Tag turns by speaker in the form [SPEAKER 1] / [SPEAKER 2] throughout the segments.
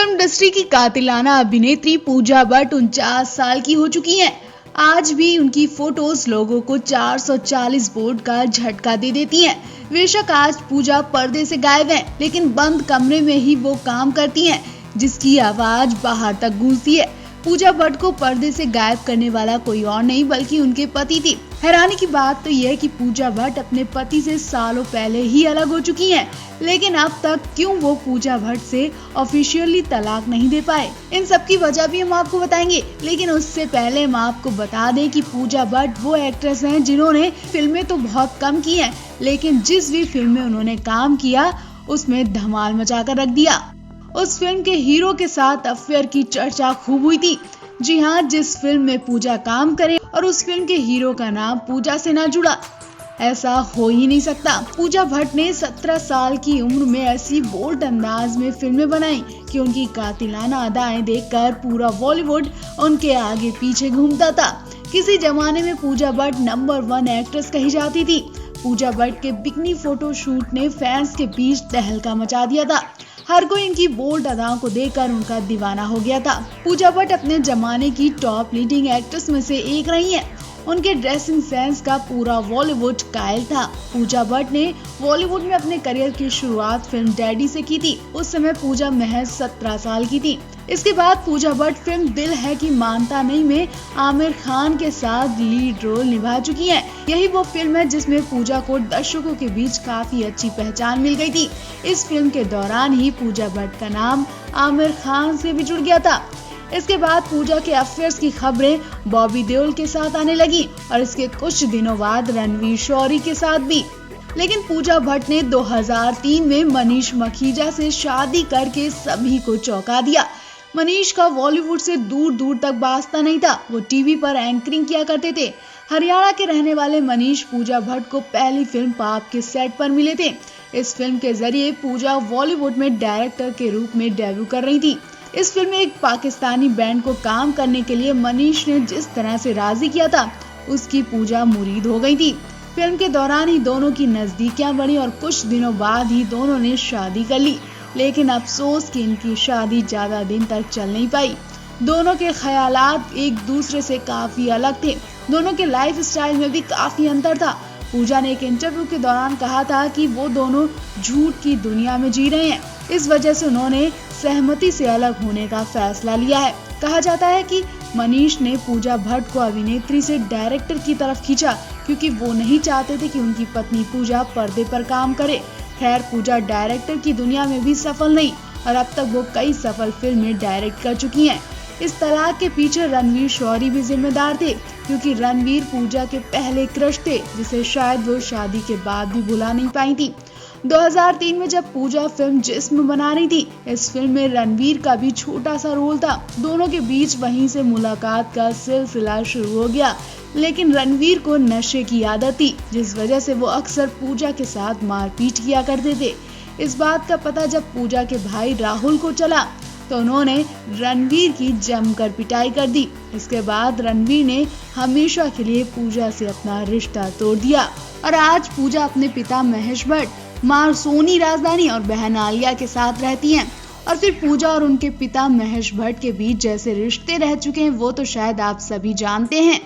[SPEAKER 1] Film industry की कातिलाना अभिनेत्री पूजा भट्ट 49 साल की हो चुकी हैं। आज भी उनकी फोटोज लोगों को 440 वोल्ट का झटका दे देती हैं। बेशक आज पूजा पर्दे से गायब हैं, लेकिन बंद कमरे में ही वो काम करती हैं, जिसकी आवाज बाहर तक गूंजती है। पूजा भट्ट को पर्दे से गायब करने वाला कोई और नहीं बल्कि उनके पति थे। हैरानी की बात तो यह है कि पूजा भट्ट अपने पति से सालों पहले ही अलग हो चुकी हैं, लेकिन अब तक क्यों वो पूजा भट्ट से ऑफिशियली तलाक नहीं दे पाए, इन सब की वजह भी हम आपको बताएंगे। लेकिन उससे पहले हम आपको बता दें कि पूजा भट्ट वो एक्ट्रेस हैं जिन्होंने फिल्में तो बहुत कम की हैं, लेकिन जिस भी फिल्म में उन्होंने काम किया उसमें धमाल मचा कर रख दिया। उस फिल्म के हीरो के साथ अफेयर की चर्चा खूब हुई थी। जी हाँ, जिस फिल्म में पूजा काम करे और उस फिल्म के हीरो का नाम पूजा से ना जुड़ा, ऐसा हो ही नहीं सकता। पूजा भट्ट ने 17 साल की उम्र में ऐसी बोल्ड अंदाज में फिल्में बनाई कि उनकी कातिलाना अदाएं देखकर पूरा बॉलीवुड उनके आगे पीछे घूमता था। किसी जमाने में पूजा भट्ट नंबर 1 एक्ट्रेस कही जाती थी। पूजा भट्ट के बिकनी फोटो शूट ने फैंस के बीच तहलका मचा दिया था। हर कोई इनकी बोल्ड अदाओं को देखकर उनका दीवाना हो गया था। पूजा भट्ट अपने जमाने की टॉप लीडिंग एक्ट्रेस में से एक रही हैं। उनके ड्रेसिंग सेंस का पूरा बॉलीवुड कायल था। पूजा भट्ट ने बॉलीवुड में अपने करियर की शुरुआत फिल्म डैडी से की थी। उस समय पूजा महज 17 साल की थी। इसके बाद पूजा भट्ट फिल्म दिल है कि मानता नहीं में आमिर खान के साथ लीड रोल निभा चुकी हैं। यही वो फिल्म है जिसमें पूजा को दर्शकों के बीच काफी अच्छी पहचान मिल गई थी। इस फिल्म के दौरान ही पूजा भट्ट का नाम आमिर खान से भी जुड़ गया था। इसके बाद पूजा के अफेयर्स की खबरें बॉबी देओल के साथ आने लगी और इसके कुछ दिनों बाद रणवीर शौरी के साथ भी। लेकिन पूजा भट्ट ने 2003 में मनीष मखीजा से शादी करके सभी को चौंका दिया। मनीष का बॉलीवुड से दूर दूर तक वास्ता नहीं था। वो टीवी पर एंकरिंग किया करते थे। हरियाणा के रहने वाले मनीष पूजा भट्ट को पहली फिल्म पाप के सेट पर मिले थे। इस फिल्म के जरिए पूजा बॉलीवुड में डायरेक्टर के रूप में डेब्यू कर रही थी। इस फिल्म में एक पाकिस्तानी बैंड को काम करने के लिए मनीष ने जिस तरह से राजी किया था, उसकी पूजा मुरीद हो गई थी। फिल्म के दौरान ही दोनों की नजदीकियां बढ़ी और कुछ दिनों बाद ही दोनों ने शादी कर ली। लेकिन अफसोस कि इनकी शादी ज्यादा दिन तक चल नहीं पाई। दोनों के ख्यालात एक दूसरे से काफी अलग थे। दोनों के लाइफ स्टाइल में भी काफी अंतर था। पूजा ने एक इंटरव्यू के दौरान कहा था कि वो दोनों झूठ की दुनिया में जी रहे हैं। इस वजह से उन्होंने सहमति से अलग होने का फैसला लिया है। कहा जाता है कि मनीष ने पूजा भट्ट को अभिनेत्री से डायरेक्टर की तरफ खींचा, क्योंकि वो नहीं चाहते थे कि उनकी पत्नी पूजा पर्दे पर काम करे। खैर, पूजा डायरेक्टर की दुनिया में भी सफल नहीं और अब तक वो कई सफल फिल्में डायरेक्ट कर चुकी हैं। इस तलाक के पीछे रणवीर शौरी भी जिम्मेदार थे, क्योंकि रणवीर पूजा के पहले क्रश थे, जिसे शायद वो शादी के बाद भी भुला नहीं पाई थी। 2003 में जब पूजा फिल्म जिस्म बना रही थी, इस फिल्म में रणवीर का भी छोटा सा रोल था। दोनों के बीच वहीं से मुलाकात का सिलसिला शुरू हो गया। लेकिन रणवीर को नशे की आदत थी, जिस वजह से वो अक्सर पूजा के साथ मारपीट किया करते थे। इस बात का पता जब पूजा के भाई राहुल को चला तो उन्होंने रणवीर की जमकर पिटाई कर दी। इसके बाद रणवीर ने हमेशा के लिए पूजा से अपना रिश्ता तोड़ दिया और आज पूजा अपने पिता महेश भट्ट, मां सोनी राजधानी और बहन आलिया के साथ रहती हैं। और फिर पूजा और उनके पिता महेश भट्ट के बीच जैसे रिश्ते रह चुके हैं वो तो शायद आप सभी जानते हैं।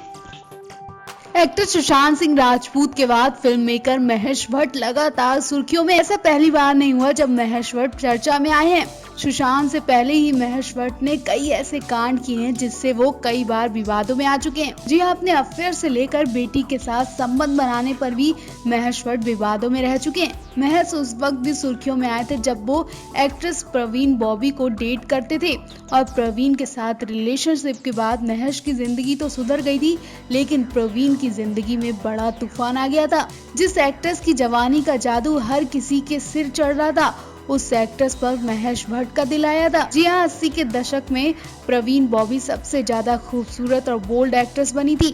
[SPEAKER 1] एक्टर सुशांत सिंह राजपूत के बाद फिल्म मेकर महेश भट्ट लगातार सुर्खियों में। ऐसा पहली बार नहीं हुआ जब महेश भट्ट चर्चा में आए हैं। सुशांत से पहले ही महेश भट्ट ने कई ऐसे कांड किए हैं जिससे वो कई बार विवादों में आ चुके हैं। जी हाँ, अपने अफेयर से लेकर बेटी के साथ संबंध बनाने पर भी महेश भट्ट विवादों में रह चुके हैं। महेश उस वक्त भी सुर्खियों में आए थे जब वो एक्ट्रेस प्रवीण बॉबी को डेट करते थे और प्रवीण के साथ रिलेशनशिप के बाद महेश की जिंदगी तो सुधर गई थी, लेकिन प्रवीण की जिंदगी में बड़ा तूफान आ गया था। जिस एक्ट्रेस की जवानी का जादू हर किसी के सिर चढ़ रहा था, उस एक्ट्रेस पर महेश भट्ट का दिल आया था। जी हाँ, 80 के दशक में प्रवीण बॉबी सबसे ज्यादा खूबसूरत और बोल्ड एक्ट्रेस बनी थी।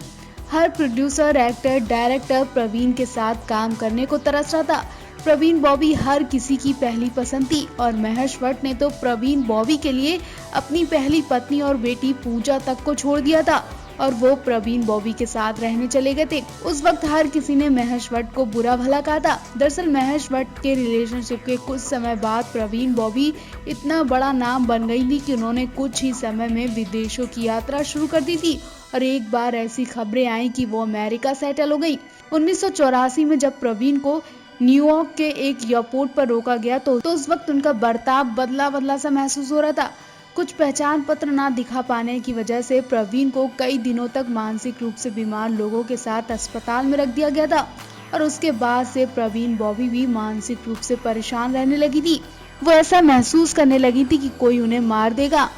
[SPEAKER 1] हर प्रोड्यूसर, एक्टर, डायरेक्टर प्रवीण के साथ काम करने को तरस रहा था। प्रवीण बॉबी हर किसी की पहली पसंद थी और महेश भट्ट ने तो प्रवीण बॉबी के लिए अपनी पहली पत्नी और बेटी पूजा तक को छोड़ दिया था और वो प्रवीण बॉबी के साथ रहने चले गए थे। उस वक्त हर किसी ने महेश भट्ट को बुरा भला कहा था। दरअसल महेश भट्ट के रिलेशनशिप के कुछ समय बाद प्रवीण बॉबी इतना बड़ा नाम बन गई थी कि उन्होंने कुछ ही समय में विदेशों की यात्रा शुरू कर दी थी और एक बार ऐसी खबरें आई कि वो अमेरिका सेटल हो गई। 1984 में जब प्रवीण को न्यूयॉर्क के एक एयरपोर्ट पर रोका गया तो उस वक्त उनका बर्ताव बदला सा महसूस हो रहा था। कुछ पहचान पत्र ना दिखा पाने की वजह से प्रवीण को कई दिनों तक मानसिक रूप से बीमार लोगों के साथ अस्पताल में रख दिया गया था और उसके बाद से प्रवीण बॉबी भी मानसिक रूप से परेशान रहने लगी थी। वो ऐसा महसूस करने लगी थी कि कोई उन्हें मार देगा।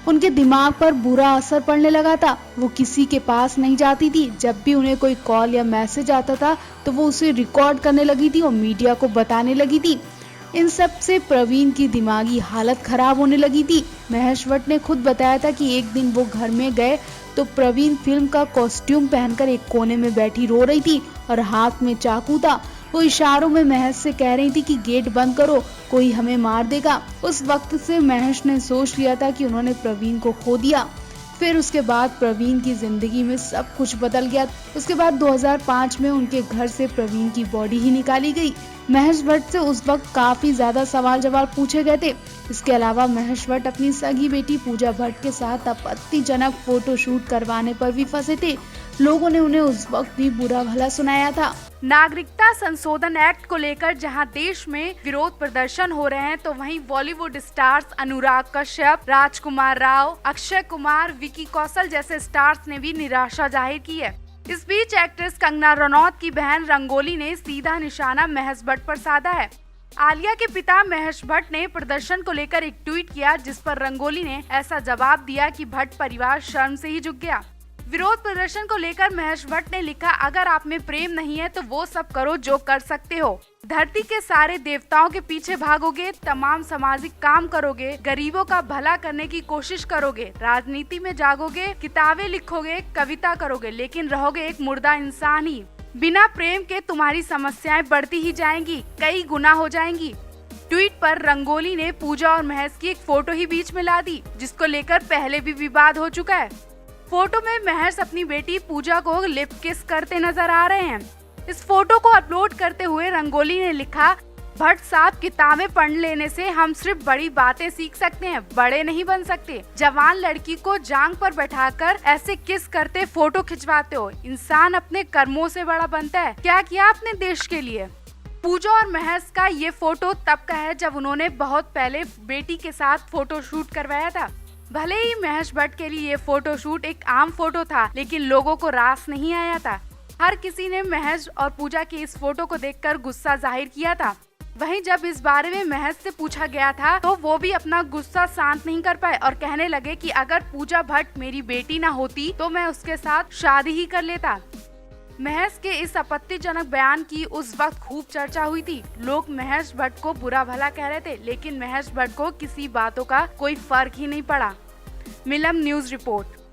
[SPEAKER 1] उनके दिमाग पर बुरा असर पड़ने लगा था। वो किसी के पास नहीं जाती थी। जब भी उन्हें कोई कॉल या मैसेज आता था तो वो उसे रिकॉर्ड करने लगी थी और मीडिया को बताने लगी थी। इन सब से प्रवीण की दिमागी हालत खराब होने लगी थी। महेश भट्ट ने खुद बताया था कि एक दिन वो घर में गए तो प्रवीण फिल्म का कॉस्ट्यूम पहनकर एक कोने में बैठी रो रही थी और हाथ में चाकू था। वो इशारों में महेश से कह रही थी कि गेट बंद करो, कोई हमें मार देगा। उस वक्त से महेश ने सोच लिया था कि उन्होंने प्रवीण को खो दिया। फिर उसके बाद प्रवीण की जिंदगी में सब कुछ बदल गया। उसके बाद 2005 में उनके घर से प्रवीण की बॉडी ही निकाली गई। महेश भट्ट से उस वक्त काफी ज्यादा सवाल जवाब पूछे गए थे। इसके अलावा महेश भट्ट अपनी सगी बेटी पूजा भट्ट के साथ आपत्तिजनक फोटो शूट करवाने पर भी फंसे थे। लोगों ने उन्हें उस वक्त भी बुरा भला सुनाया था।
[SPEAKER 2] नागरिकता संशोधन एक्ट को लेकर जहां देश में विरोध प्रदर्शन हो रहे हैं तो वहीं बॉलीवुड स्टार्स अनुराग कश्यप, राजकुमार राव, अक्षय कुमार, विकी कौशल जैसे स्टार्स ने भी निराशा जाहिर की है। इस बीच एक्ट्रेस कंगना रनौत की बहन रंगोली ने सीधा निशाना महेश भट्ट पर साधा है। आलिया के पिता महेश भट्ट ने प्रदर्शन को लेकर एक ट्वीट किया जिस पर रंगोली ने ऐसा जवाब दिया कि भट्ट परिवार शर्म से ही झुक गया। विरोध प्रदर्शन को लेकर महेश भट्ट ने लिखा, अगर आप में प्रेम नहीं है तो वो सब करो जो कर सकते हो। धरती के सारे देवताओं के पीछे भागोगे, तमाम सामाजिक काम करोगे, गरीबों का भला करने की कोशिश करोगे, राजनीति में जागोगे, किताबें लिखोगे, कविता करोगे, लेकिन रहोगे एक मुर्दा इंसान ही। बिना प्रेम के तुम्हारी समस्याएं बढ़ती ही जाएंगी, कई गुना हो जाएंगी। ट्वीट पर रंगोली ने पूजा और महेश की एक फोटो ही बीच में ला दी जिसको लेकर पहले भी विवाद हो चुका है। फोटो में महेश अपनी बेटी पूजा को लिप किस करते नजर आ रहे हैं। इस फोटो को अपलोड करते हुए रंगोली ने लिखा, भट्ट साहब किताबें पढ़ लेने से हम सिर्फ बड़ी बातें सीख सकते हैं, बड़े नहीं बन सकते। जवान लड़की को जांग पर बैठाकर ऐसे किस करते फोटो खिंचवाते हो। इंसान अपने कर्मों से बड़ा बनता है। क्या किया आपने देश के लिए। पूजा और महेश का ये फोटो तब का है जब उन्होंने बहुत पहले बेटी के साथ फोटो शूट करवाया था। भले ही महेश भट्ट के लिए ये फोटो शूट एक आम फोटो था लेकिन लोगों को रास नहीं आया था। हर किसी ने महेश और पूजा की इस फोटो को देखकर गुस्सा जाहिर किया था। वहीं जब इस बारे में महेश से पूछा गया था तो वो भी अपना गुस्सा शांत नहीं कर पाए और कहने लगे कि अगर पूजा भट्ट मेरी बेटी ना होती तो मैं उसके साथ शादी ही कर लेता। महेश के इस आपत्तिजनक बयान की उस वक्त खूब चर्चा हुई थी। लोग महेश भट्ट को बुरा भला कह रहे थे लेकिन महेश भट्ट को किसी बातों का कोई फर्क ही नहीं पड़ा। Milam news report.